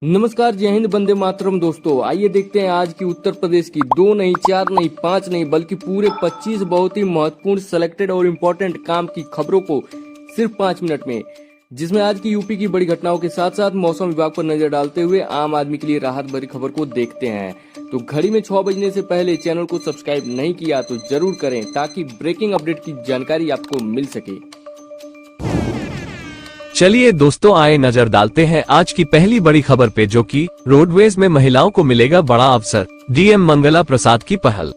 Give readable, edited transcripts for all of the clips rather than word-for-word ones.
नमस्कार, जय हिंद, वंदे मातरम। दोस्तों आइए देखते हैं आज की उत्तर प्रदेश की 2 नहीं, 4 नहीं, 5 नहीं बल्कि पूरे 25 बहुत ही महत्वपूर्ण सेलेक्टेड और इम्पोर्टेंट काम की खबरों को सिर्फ 5 मिनट में, जिसमें आज की यूपी की बड़ी घटनाओं के साथ साथ मौसम विभाग पर नजर डालते हुए आम आदमी के लिए राहत भरी खबर को देखते हैं। तो घड़ी में 6 बजने से पहले चैनल को सब्सक्राइब नहीं किया तो जरूर करें ताकि ब्रेकिंग अपडेट की जानकारी आपको मिल सके। चलिए दोस्तों, आए नजर डालते हैं आज की पहली बड़ी खबर पे, जो कि रोडवेज में महिलाओं को मिलेगा बड़ा अवसर। डीएम मंगला प्रसाद की पहल।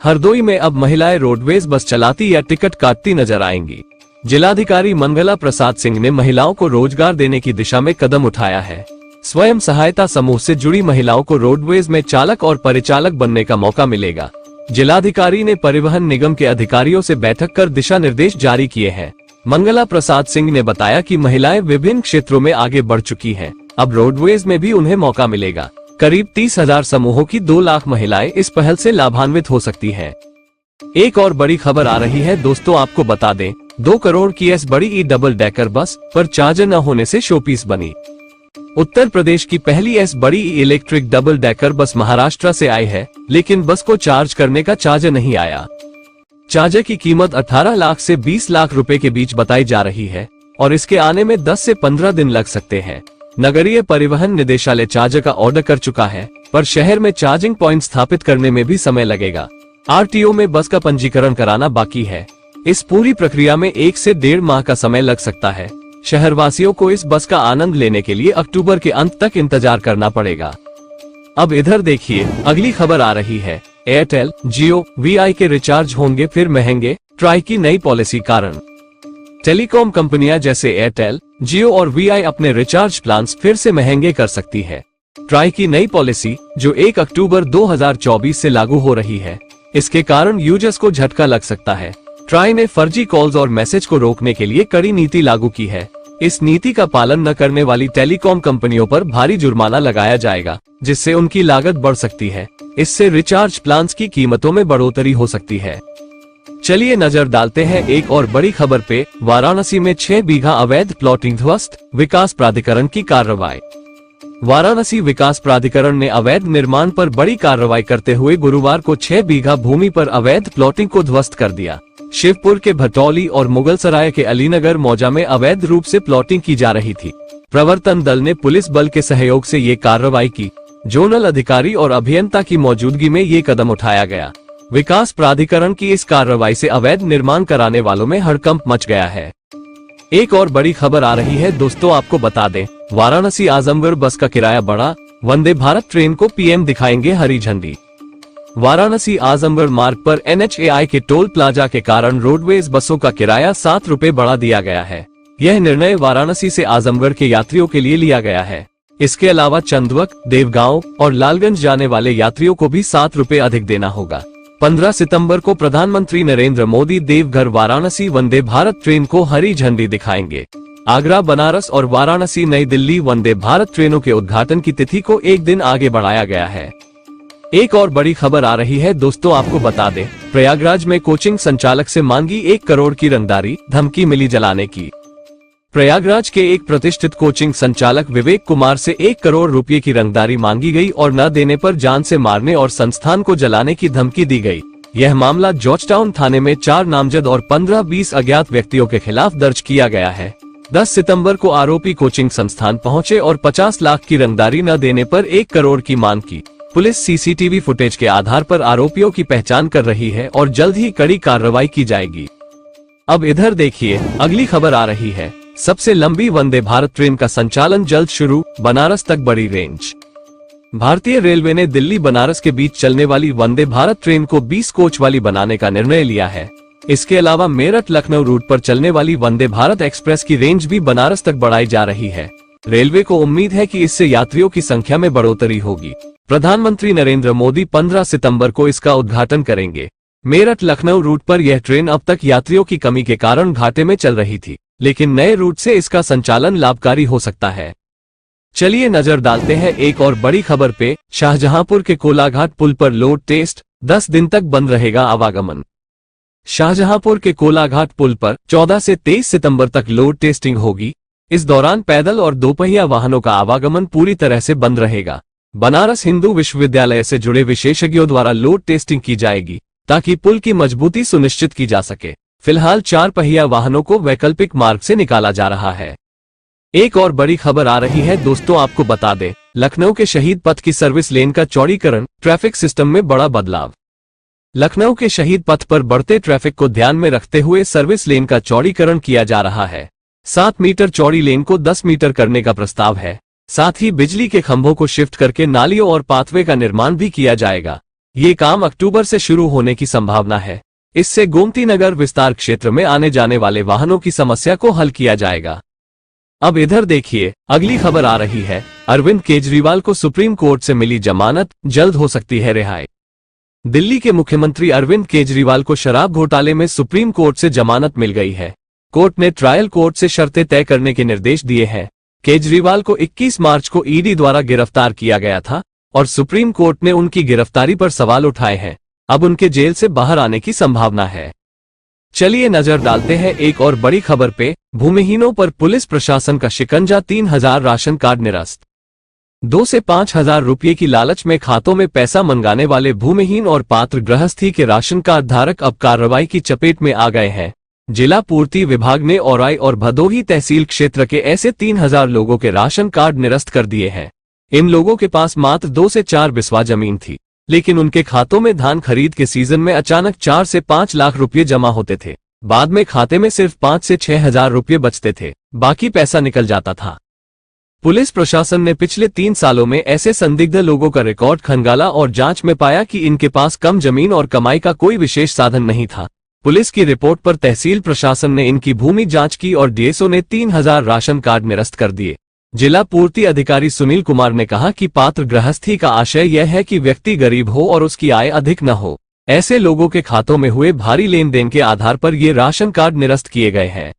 हरदोई में अब महिलाएं रोडवेज बस चलाती या टिकट काटती नजर आएंगी। जिलाधिकारी मंगला प्रसाद सिंह ने महिलाओं को रोजगार देने की दिशा में कदम उठाया है। स्वयं सहायता समूह से जुड़ी महिलाओं को रोडवेज में चालक और परिचालक बनने का मौका मिलेगा। जिलाधिकारी ने परिवहन निगम के अधिकारियों से बैठक कर दिशा निर्देश जारी किए हैं। मंगला प्रसाद सिंह ने बताया कि महिलाएं विभिन्न क्षेत्रों में आगे बढ़ चुकी हैं, अब रोडवेज में भी उन्हें मौका मिलेगा। करीब 30,000 समूहों की 2 लाख महिलाएं इस पहल से लाभान्वित हो सकती हैं। एक और बड़ी खबर आ रही है दोस्तों, आपको बता दें 2 करोड़ की बड़ी ई डबल डेकर बस पर चार्जर न होने से शोपीस बनी। उत्तर प्रदेश की पहली बड़ी ई electric double decker bus Maharashtra से आई है, लेकिन बस को चार्ज करने का चार्जर नहीं आया। चार्जर की कीमत 18 लाख से 20 लाख रुपए के बीच बताई जा रही है और इसके आने में 10 से 15 दिन लग सकते हैं। नगरीय परिवहन निदेशालय चार्जर का ऑर्डर कर चुका है, पर शहर में चार्जिंग पॉइंट स्थापित करने में भी समय लगेगा। आरटीओ में बस का पंजीकरण कराना बाकी है। इस पूरी प्रक्रिया में 1 से 1.5 माह का समय लग सकता है। शहरवासियों को इस बस का आनंद लेने के लिए अक्टूबर के अंत तक इंतजार करना पड़ेगा। अब इधर देखिए, अगली खबर आ रही है। एयरटेल, जियो, वीआई के रिचार्ज होंगे फिर महंगे, ट्राई की नई पॉलिसी कारण। टेलीकॉम कंपनियां जैसे एयरटेल, जियो और वीआई अपने रिचार्ज प्लान्स फिर से महंगे कर सकती है। ट्राई की नई पॉलिसी, जो 1 अक्टूबर 2024 से लागू हो रही है, इसके कारण यूजर्स को झटका लग सकता है। ट्राई ने फर्जी कॉल्स और मैसेज को रोकने के लिए कड़ी नीति लागू की है। इस नीति का पालन न करने वाली टेलीकॉम कंपनियों पर भारी जुर्माना लगाया जाएगा, जिससे उनकी लागत बढ़ सकती है। इससे रिचार्ज प्लान्स की कीमतों में बढ़ोतरी हो सकती है। चलिए नजर डालते हैं एक और बड़ी खबर पे। वाराणसी में 6 बीघा अवैध प्लॉटिंग ध्वस्त, विकास प्राधिकरण की कार्रवाई। वाराणसी विकास प्राधिकरण ने अवैध निर्माण पर बड़ी कार्रवाई करते हुए गुरुवार को 6 बीघा भूमि पर अवैध प्लॉटिंग को ध्वस्त कर दिया। शिवपुर के भटौली और मुगलसराय के अलीनगर मौजा में अवैध रूप से प्लॉटिंग की जा रही थी। प्रवर्तन दल ने पुलिस बल के सहयोग से ये कार्रवाई की। जोनल अधिकारी और अभियंता की मौजूदगी में ये कदम उठाया गया। विकास प्राधिकरण की इस कार्रवाई से अवैध निर्माण कराने वालों में हड़कंप मच गया है। एक और बड़ी खबर आ रही है दोस्तों, आपको बता दें वाराणसी आजमगढ़ बस का किराया बढ़ा, वंदे भारत ट्रेन को पीएम दिखाएंगे हरी झंडी। वाराणसी आजमगढ़ मार्ग पर NHAI के टोल प्लाजा के कारण रोडवेज बसों का किराया 7 रुपए बढ़ा दिया गया है। यह निर्णय वाराणसी से आजमगढ़ के यात्रियों के लिए लिया गया है। इसके अलावा चंदवक, देवगांव और लालगंज जाने वाले यात्रियों को भी 7 रुपए अधिक देना होगा। 15 सितंबर को प्रधानमंत्री नरेंद्र मोदी देवघर वाराणसी वंदे भारत ट्रेन को हरी झंडी दिखाएंगे। आगरा, बनारस और वाराणसी नई दिल्ली वंदे भारत ट्रेनों के उद्घाटन की तिथि को 1 दिन आगे बढ़ाया गया है। एक और बड़ी खबर आ रही है दोस्तों, आपको बता दें प्रयागराज में कोचिंग संचालक से मांगी 1 करोड़ की रंगदारी, धमकी मिली जलाने की। प्रयागराज के एक प्रतिष्ठित कोचिंग संचालक विवेक कुमार से 1 करोड़ रुपए की रंगदारी मांगी गई और न देने पर जान से मारने और संस्थान को जलाने की धमकी दी गई। यह मामला जॉर्जटाउन थाने में 4 नामजद और 15-20 अज्ञात व्यक्तियों के खिलाफ दर्ज किया गया है। 10 सितंबर को आरोपी कोचिंग संस्थान पहुंचे और 50 लाख की रंगदारी न देने पर 1 करोड़ की मांग की। पुलिस सीसीटीवी फुटेज के आधार पर आरोपियों की पहचान कर रही है और जल्द ही कड़ी कार्रवाई की जाएगी। अब इधर देखिए, अगली खबर आ रही है। सबसे लंबी वंदे भारत ट्रेन का संचालन जल्द शुरू, बनारस तक बड़ी रेंज। भारतीय रेलवे ने दिल्ली बनारस के बीच चलने वाली वंदे भारत ट्रेन को 20 कोच वाली बनाने का निर्णय लिया है। इसके अलावा मेरठ लखनऊ रूट पर चलने वाली वंदे भारत एक्सप्रेस की रेंज भी बनारस तक बढ़ाई जा रही है। रेलवे को उम्मीद है कि इससे यात्रियों की संख्या में बढ़ोतरी होगी। प्रधानमंत्री नरेंद्र मोदी 15 सितंबर को इसका उद्घाटन करेंगे। मेरठ लखनऊ रूट पर यह ट्रेन अब तक यात्रियों की कमी के कारण घाटे में चल रही थी, लेकिन नए रूट से इसका संचालन लाभकारी हो सकता है। चलिए नजर डालते हैं एक और बड़ी खबर पे। शाहजहांपुर के कोलाघाट पुल पर लोड टेस्ट, 10 दिन तक बंद रहेगा आवागमन। शाहजहांपुर के कोलाघाट पुल पर 14 से 23 सितंबर तक लोड टेस्टिंग होगी। इस दौरान पैदल और दोपहिया वाहनों का आवागमन पूरी तरह से बंद रहेगा। बनारस हिंदू विश्वविद्यालय से जुड़े विशेषज्ञों द्वारा लोड टेस्टिंग की जाएगी ताकि पुल की मजबूती सुनिश्चित की जा सके। फिलहाल 4 पहिया वाहनों को वैकल्पिक मार्ग से निकाला जा रहा है। एक और बड़ी खबर आ रही है दोस्तों, आपको बता दें, लखनऊ के शहीद पथ की सर्विस लेन का चौड़ीकरण, ट्रैफिक सिस्टम में बड़ा बदलाव। लखनऊ के शहीद पथ पर बढ़ते ट्रैफिक को ध्यान में रखते हुए सर्विस लेन का चौड़ीकरण किया जा रहा है। 7 मीटर चौड़ी लेन को 10 मीटर करने का प्रस्ताव है। साथ ही बिजली के खंभों को शिफ्ट करके नालियों और पाथवे का निर्माण भी किया जाएगा। ये काम अक्टूबर से शुरू होने की संभावना है। इससे गोमती नगर विस्तार क्षेत्र में आने जाने वाले वाहनों की समस्या को हल किया जाएगा। अब इधर देखिए, अगली खबर आ रही है, अरविंद केजरीवाल को सुप्रीम कोर्ट से मिली जमानत, जल्द हो सकती है रिहाई। दिल्ली के मुख्यमंत्री अरविंद केजरीवाल को शराब घोटाले में सुप्रीम कोर्ट से जमानत मिल गई है। कोर्ट ने ट्रायल कोर्ट से शर्तें तय करने के निर्देश दिए हैं। केजरीवाल को 21 मार्च को ईडी द्वारा गिरफ्तार किया गया था और सुप्रीम कोर्ट ने उनकी गिरफ्तारी पर सवाल उठाए हैं। अब उनके जेल से बाहर आने की संभावना है। चलिए नजर डालते हैं एक और बड़ी खबर पे। भूमिहीनों पर पुलिस प्रशासन का शिकंजा, 3000 राशन कार्ड निरस्त। 2 से 5,000 रुपये की लालच में खातों में पैसा मंगाने वाले भूमिहीन और पात्र गृहस्थी के राशन कार्ड धारक अब कार्रवाई की चपेट में आ गए हैं। जिला पूर्ति विभाग ने औराई और भदोही तहसील क्षेत्र के ऐसे 3000 लोगों के राशन कार्ड निरस्त कर दिए हैं। इन लोगों के पास मात्र 2 से 4 बिस्वा जमीन थी, लेकिन उनके खातों में धान खरीद के सीजन में अचानक 4 से 5 लाख रुपये जमा होते थे। बाद में खाते में सिर्फ 5 से 6,000 रुपये बचते थे, बाकी पैसा निकल जाता था। पुलिस प्रशासन ने पिछले 3 सालों में ऐसे संदिग्ध लोगों का रिकॉर्ड खंगाला और जांच में पाया कि इनके पास कम जमीन और कमाई का कोई विशेष साधन नहीं था। पुलिस की रिपोर्ट पर तहसील प्रशासन ने इनकी भूमि जांच की और डीएसओ ने 3000 राशन कार्ड निरस्त कर दिए। जिला पूर्ति अधिकारी सुनील कुमार ने कहा कि पात्र गृहस्थी का आशय यह है कि व्यक्ति गरीब हो और उसकी आय अधिक न हो। ऐसे लोगों के खातों में हुए भारी लेन देन के आधार पर ये राशन कार्ड निरस्त किए गए हैं।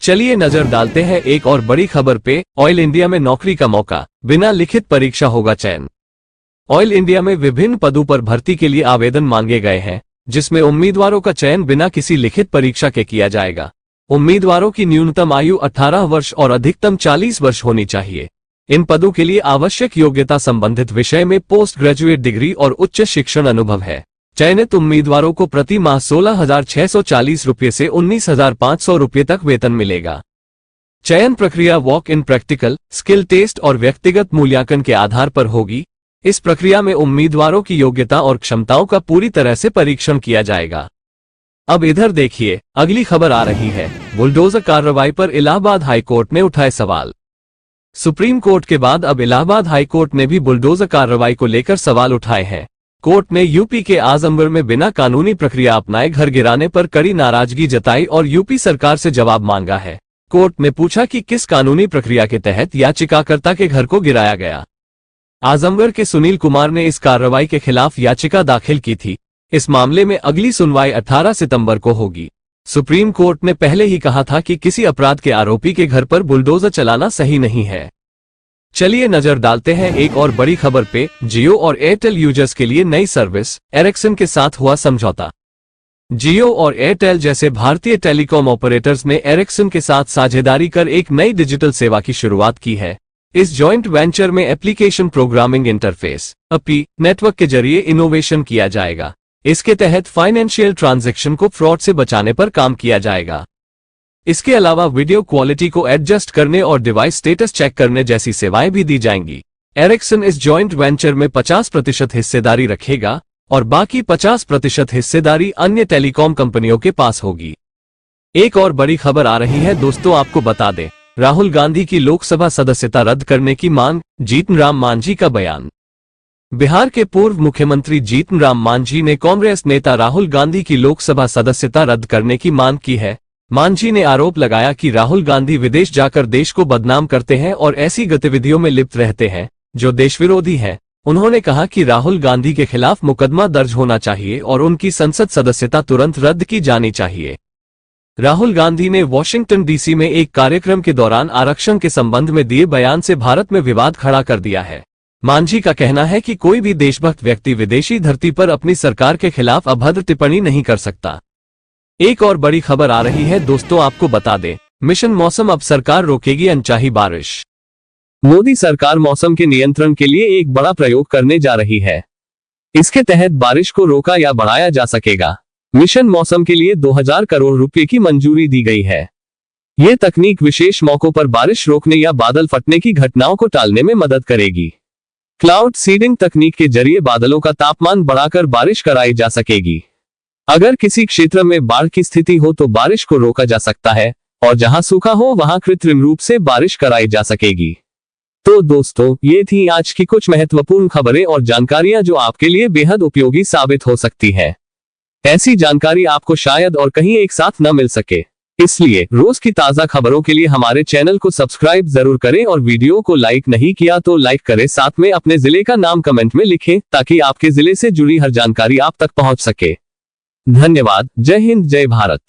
चलिए नजर डालते हैं एक और बड़ी खबर पे। ऑयल इंडिया में नौकरी का मौका, बिना लिखित परीक्षा होगा चयन। ऑयल इंडिया में विभिन्न पदों पर भर्ती के लिए आवेदन मांगे गए हैं, जिसमें उम्मीदवारों का चयन बिना किसी लिखित परीक्षा के किया जाएगा। उम्मीदवारों की न्यूनतम आयु 18 वर्ष और अधिकतम 40 वर्ष होनी चाहिए। इन पदों के लिए आवश्यक योग्यता संबंधित विषय में पोस्ट ग्रेजुएट डिग्री और उच्च शिक्षण अनुभव है। चयनित उम्मीदवारों को प्रति माह 16,640 रुपये से 19,500 रुपये तक वेतन मिलेगा। चयन प्रक्रिया walk in, practical, skill test और व्यक्तिगत मूल्यांकन के आधार पर होगी। इस प्रक्रिया में उम्मीदवारों की योग्यता और क्षमताओं का पूरी तरह से परीक्षण किया जाएगा। अब इधर देखिए, अगली खबर आ रही है, बुलडोजर कार्रवाई पर इलाहाबाद हाईकोर्ट ने उठाए सवाल। सुप्रीम कोर्ट के बाद अब इलाहाबाद हाईकोर्ट ने भी बुलडोजर कार्रवाई को लेकर सवाल उठाए हैं। कोर्ट ने यूपी के आजमगढ़ में बिना कानूनी प्रक्रिया अपनाए घर गिराने पर कड़ी नाराजगी जताई और यूपी सरकार से जवाब मांगा है। कोर्ट ने पूछा कि किस कानूनी प्रक्रिया के तहत याचिकाकर्ता के घर को गिराया गया। आजमगढ़ के सुनील कुमार ने इस कार्रवाई के खिलाफ याचिका दाखिल की थी। इस मामले में अगली सुनवाई 18 सितंबर को होगी। सुप्रीम कोर्ट ने पहले ही कहा था कि किसी अपराध के आरोपी के घर पर बुलडोजर चलाना सही नहीं है। चलिए नजर डालते हैं एक और बड़ी खबर पे। जियो और एयरटेल यूजर्स के लिए नई सर्विस, एरिक्सन के साथ हुआ समझौता। जियो और एयरटेल जैसे भारतीय टेलीकॉम ऑपरेटर्स ने एरिक्सन के साथ साझेदारी कर एक नई डिजिटल सेवा की शुरुआत की है। इस जॉइंट वेंचर में application programming interface (AP) network के जरिए इनोवेशन किया जाएगा। इसके तहत फाइनेंशियल ट्रांजैक्शन को फ्रॉड से बचाने पर काम किया जाएगा। इसके अलावा वीडियो क्वालिटी को एडजस्ट करने और डिवाइस स्टेटस चेक करने जैसी सेवाएं भी दी जाएंगी। एरिक्सन इस जॉइंट वेंचर में 50% हिस्सेदारी रखेगा और बाकी 50% हिस्सेदारी अन्य टेलीकॉम कंपनियों के पास होगी। एक और बड़ी खबर आ रही है दोस्तों, आपको बता दें, राहुल गांधी की लोकसभा सदस्यता रद्द करने की मांग, जीतन राम मांझी का बयान। बिहार के पूर्व मुख्यमंत्री जीतन राम मांझी ने कांग्रेस नेता राहुल गांधी की लोकसभा सदस्यता रद्द करने की मांग की है। मांझी ने आरोप लगाया कि राहुल गांधी विदेश जाकर देश को बदनाम करते हैं और ऐसी गतिविधियों में लिप्त रहते हैं जो देश विरोधी है। उन्होंने कहा कि राहुल गांधी के खिलाफ मुकदमा दर्ज होना चाहिए और उनकी संसद सदस्यता तुरंत रद्द की जानी चाहिए। राहुल गांधी ने वॉशिंगटन डीसी में एक कार्यक्रम के दौरान आरक्षण के संबंध में दिए बयान से भारत में विवाद खड़ा कर दिया है। मांझी का कहना है कि कोई भी देशभक्त व्यक्ति विदेशी धरती पर अपनी सरकार के खिलाफ अभद्र टिप्पणी नहीं कर सकता। एक और बड़ी खबर आ रही है दोस्तों, आपको बता दें, मिशन मौसम, अब सरकार रोकेगी अनचाही बारिश। मोदी सरकार मौसम के नियंत्रण के लिए एक बड़ा प्रयोग करने जा रही है। इसके तहत बारिश को रोका या बढ़ाया जा सकेगा। मिशन मौसम के लिए 2000 करोड़ रुपए की मंजूरी दी गई है। यह तकनीक विशेष मौकों पर बारिश रोकने या बादल फटने की घटनाओं को टालने में मदद करेगी। क्लाउड सीडिंग तकनीक के जरिए बादलों का तापमान बढ़ाकर बारिश कराई जा सकेगी। अगर किसी क्षेत्र में बाढ़ की स्थिति हो तो बारिश को रोका जा सकता है और जहां सूखा हो वहां कृत्रिम रूप से बारिश कराई जा सकेगी। तो दोस्तों, ये थी आज की कुछ महत्वपूर्ण खबरें और जानकारियां जो आपके लिए बेहद उपयोगी साबित हो सकती है। ऐसी जानकारी आपको शायद और कहीं एक साथ न मिल सके, इसलिए रोज की ताजा खबरों के लिए हमारे चैनल को सब्सक्राइब जरूर करें और वीडियो को लाइक नहीं किया तो लाइक करें। साथ में अपने जिले का नाम कमेंट में लिखें ताकि आपके जिले से जुड़ी हर जानकारी आप तक पहुंच सके। धन्यवाद। जय हिंद, जय भारत।